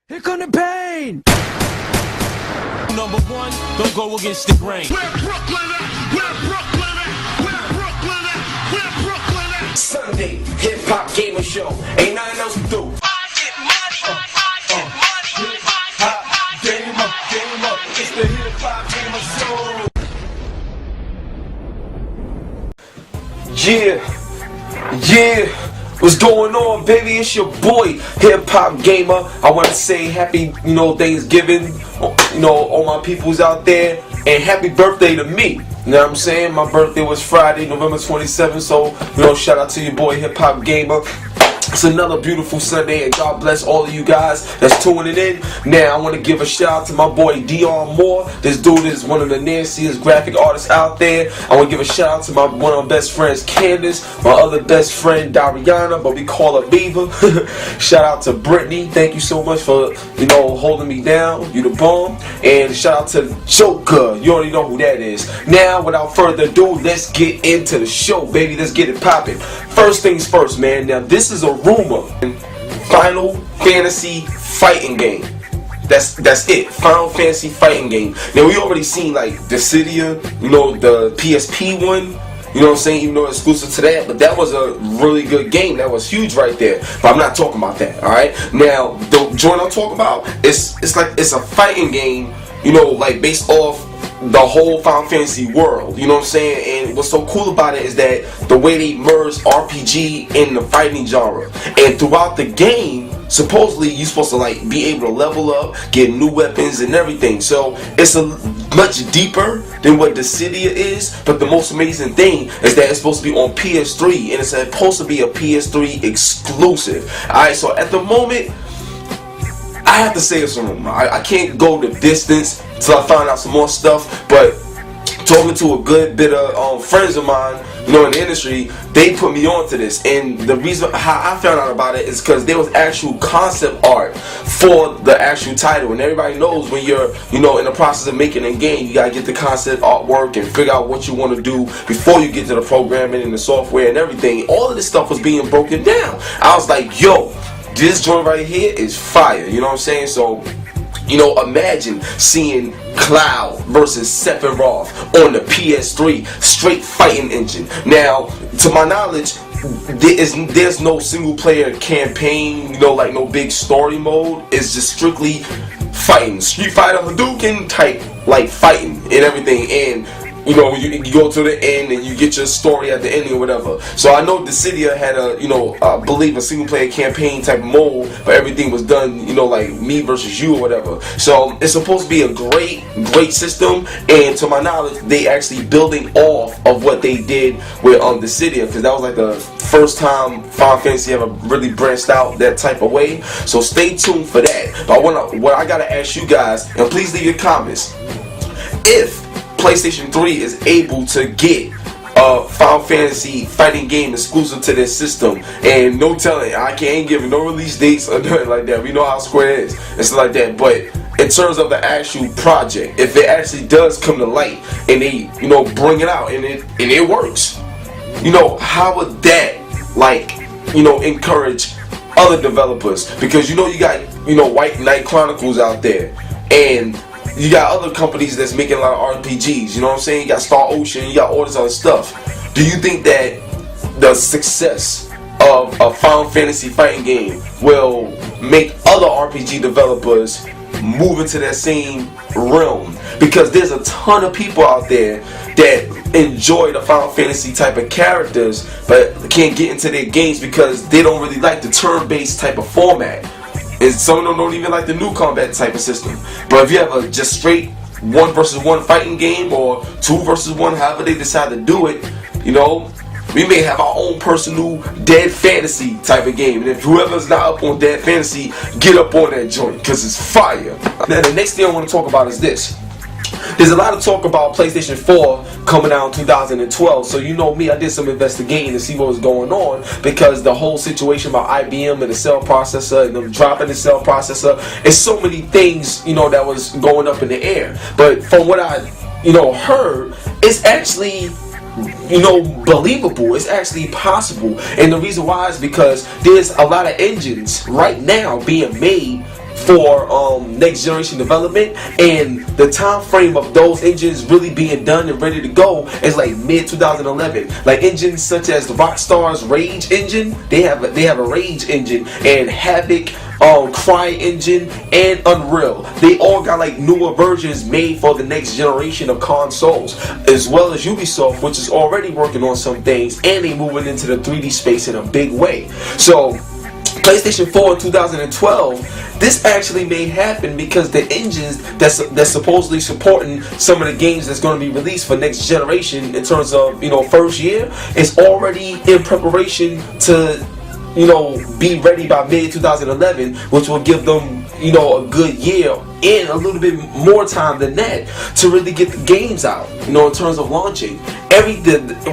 Here come the pain! Number one, don't go against the grain. Where Brooklyn at? Where Brooklyn at? Where Brooklyn at? Where Brooklyn at? Sunday, HipHopGamer show. Ain't nothing else to do. I get money. Game up. It's the HipHopGamer show. Yeah. What's going on, baby? It's your boy, HipHopGamer. I want to say happy, Thanksgiving, all my peoples out there, and happy birthday to me. You know what I'm saying? My birthday was Friday, November 27th, so, shout out to your boy, HipHopGamer. It's another beautiful Sunday, and God bless all of you guys that's tuning in. Now, I want to give a shout out to my boy Dion Moore. This dude is one of the nastiest graphic artists out there. I want to give a shout out to one of my best friends, Candace, my other best friend, Dariana, but we call her Beaver. Shout out to Brittany. Thank you so much for, holding me down. You the bomb. And shout out to Joker. You already know who that is. Now, without further ado, let's get into the show, baby. Let's get it popping. First things first, man. Now, this is a rumor. Final Fantasy fighting game. That's it. Final Fantasy fighting game. Now we already seen like Dissidia, the PSP one. You know what I'm saying? Even though it's exclusive to that, but that was a really good game. That was huge right there. But I'm not talking about that. All right. Now the joint I'm talking about, it's a fighting game. Like based off the whole Final Fantasy world, you know what I'm saying? And what's so cool about it is that the way they merge RPG in the fighting genre, and throughout the game, supposedly you're supposed to be able to level up, get new weapons and everything. So it's a much deeper than what Dissidia is. But the most amazing thing is that it's supposed to be on PS3, and it's supposed to be a PS3 exclusive. Alright, so at the moment, I have to say it's a rumor. I can't go the distance till I find out some more stuff, but talking to a good bit of friends of mine, in the industry, they put me on to this. And the reason how I found out about it is because there was actual concept art for the actual title. And everybody knows when you're, in the process of making a game, you gotta get the concept artwork and figure out what you want to do before you get to the programming and the software and everything. All of this stuff was being broken down. I was like, yo, this joint right here is fire, you know what I'm saying? So, imagine seeing Cloud versus Sephiroth on the PS3, straight fighting engine. Now, to my knowledge, there's no single player campaign, like no big story mode. It's just strictly fighting, Street Fighter Hadouken type, fighting and everything. And you go to the end and you get your story at the ending or whatever. So I know Dissidia had I believe a single player campaign type mode, but everything was done, like me versus you or whatever. So it's supposed to be a great system, and to my knowledge, they actually building off of what they did with Dissidia, because that was like the first time Final Fantasy ever really branched out that type of way. So stay tuned for that. But what I gotta ask you guys, and please leave your comments, if PlayStation 3 is able to get a Final Fantasy fighting game exclusive to their system, and no telling, I can't give no release dates or nothing like that. We know how Square is and stuff like that. But in terms of the actual project, if it actually does come to light and they bring it out and it works, how would that encourage other developers? Because you got White Knight Chronicles out there, and you got other companies that's making a lot of RPGs, you know what I'm saying? You got Star Ocean, you got all this other stuff. Do you think that the success of a Final Fantasy fighting game will make other RPG developers move into that same realm? Because there's a ton of people out there that enjoy the Final Fantasy type of characters, but can't get into their games because they don't really like the turn-based type of format. And some of them don't even like the new combat type of system. But if you have a just straight 1 versus 1 fighting game, or 2 versus 1, however they decide to do it, we may have our own personal Dead Fantasy type of game. And if whoever's not up on Dead Fantasy, get up on that joint, because it's fire. Now the next thing I want to talk about is this. There's a lot of talk about PlayStation 4 coming out in 2012, so me, I did some investigating to see what was going on, because the whole situation about IBM and the cell processor and them dropping the cell processor, and so many things, that was going up in the air. But from what I, heard, it's actually believable. It's actually possible, and the reason why is because there's a lot of engines right now being made for next generation development, and the time frame of those engines really being done and ready to go is like mid 2011. Like engines such as the Rockstar's Rage engine, they have a Rage engine, and Havoc, Cry engine, and Unreal. They all got like newer versions made for the next generation of consoles, as well as Ubisoft, which is already working on some things, and they moving into the 3D space in a big way. So PlayStation 4 in 2012, this actually may happen because the engines that's supposedly supporting some of the games that's going to be released for next generation in terms of, you know, first year, is already in preparation to, you know, be ready by mid 2011, which will give them, you know, a good year and a little bit more time than that to really get the games out, you know, in terms of launching.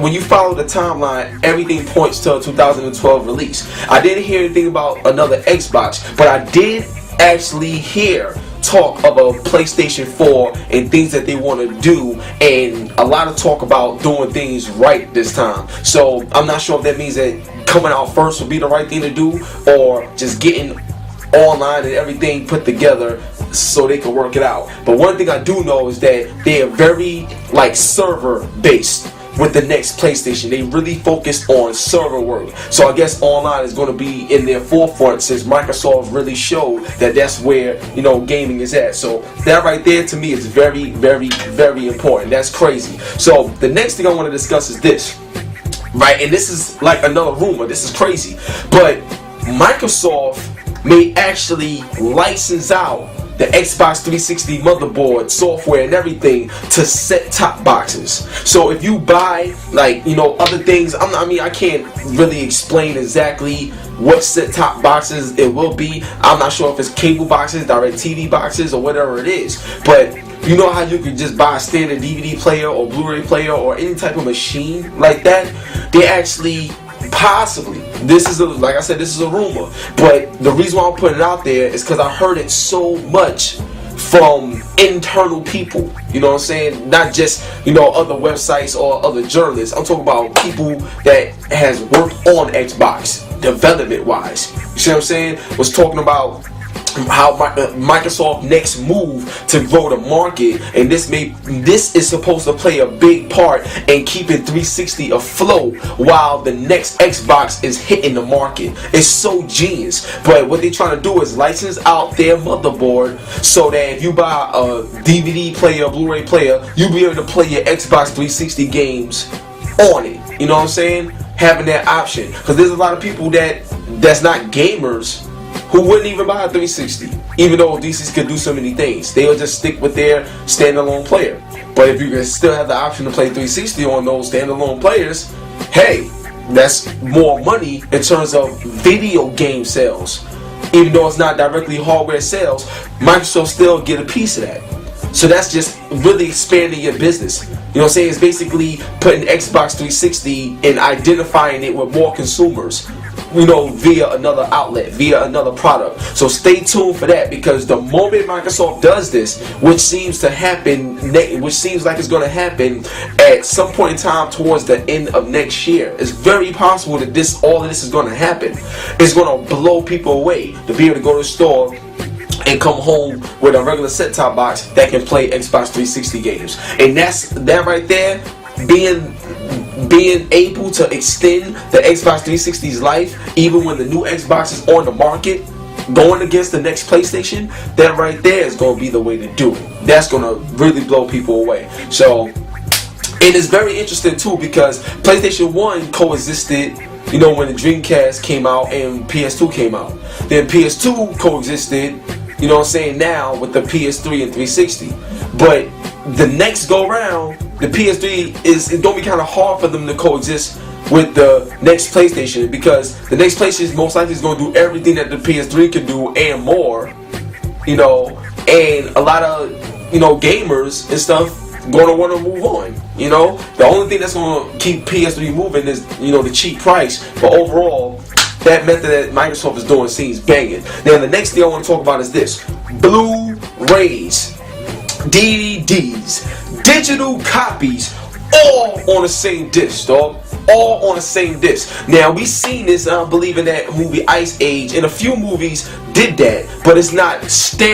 When you follow the timeline, everything points to a 2012 release. I didn't hear anything about another Xbox, but I did actually hear talk of a PlayStation 4 and things that they want to do, and a lot of talk about doing things right this time. So I'm not sure if that means that coming out first would be the right thing to do, or just getting online and everything put together so they can work it out. But one thing I do know is that they are very like server based with the next PlayStation. They really focus on server work. So I guess online is going to be in their forefront, since Microsoft really showed that that's where, you know, gaming is at. So that right there to me is very, very, very important. That's crazy. So the next thing I want to discuss is this, right? And this is like another rumor. This is crazy. But Microsoft may actually license out the Xbox 360 motherboard, software, and everything to set-top boxes. So if you buy, like, you know, other things, I can't really explain exactly what set-top boxes it will be. I'm not sure if it's cable boxes, direct TV boxes, or whatever it is. But you know how you could just buy a standard DVD player or Blu-ray player or any type of machine like that? They actually possibly, this is like I said, this is a rumor, but the reason why I'm putting it out there is because I heard it so much from internal people, you know what I'm saying? Not just, you know, other websites or other journalists. I'm talking about people that has worked on Xbox development wise. You see what I'm saying? Was talking about how Microsoft next move to grow the market, and this is supposed to play a big part in keeping 360 afloat while the next Xbox is hitting the market. It's so genius. But what they're trying to do is license out their motherboard so that if you buy a DVD player, Blu-ray player, you'll be able to play your Xbox 360 games on it. You know what I'm saying? Having that option, because there's a lot of people that's not gamers who wouldn't even buy a 360, even though DCs could do so many things. They'll just stick with their standalone player. But if you can still have the option to play 360 on those standalone players, hey, that's more money in terms of video game sales. Even though it's not directly hardware sales, Microsoft still get a piece of that. So that's just really expanding your business. You know what I'm saying? It's basically putting Xbox 360 and identifying it with more consumers, you know, via another outlet, via another product. So stay tuned for that, because the moment Microsoft does this, which seems like it's going to happen at some point in time towards the end of next year, it's very possible that all of this is going to happen. It's going to blow people away to be able to go to the store and come home with a regular set-top box that can play Xbox 360 games. And that right there, being able to extend the Xbox 360's life, even when the new Xbox is on the market, going against the next PlayStation, that right there is going to be the way to do it. That's going to really blow people away. So, and it's very interesting too, because PlayStation 1 coexisted, you know, when the Dreamcast came out and PS2 came out. Then PS2 coexisted, you know what I'm saying, now with the PS3 and 360. But the next go round, the PS3 it's going to be kind of hard for them to coexist with the next PlayStation, because the next PlayStation most likely is going to do everything that the PS3 can do and more, you know, and a lot of, you know, gamers and stuff going to want to move on. You know, the only thing that's going to keep PS3 moving is, you know, the cheap price. But overall, that method that Microsoft is doing seems banging. Now, the next thing I want to talk about is this: Blu-rays, DVDs, digital copies, all on the same disc, dog. all on the same disc. Now we seen this, I believe, in that movie Ice Age, and a few movies did that, but it's not standard.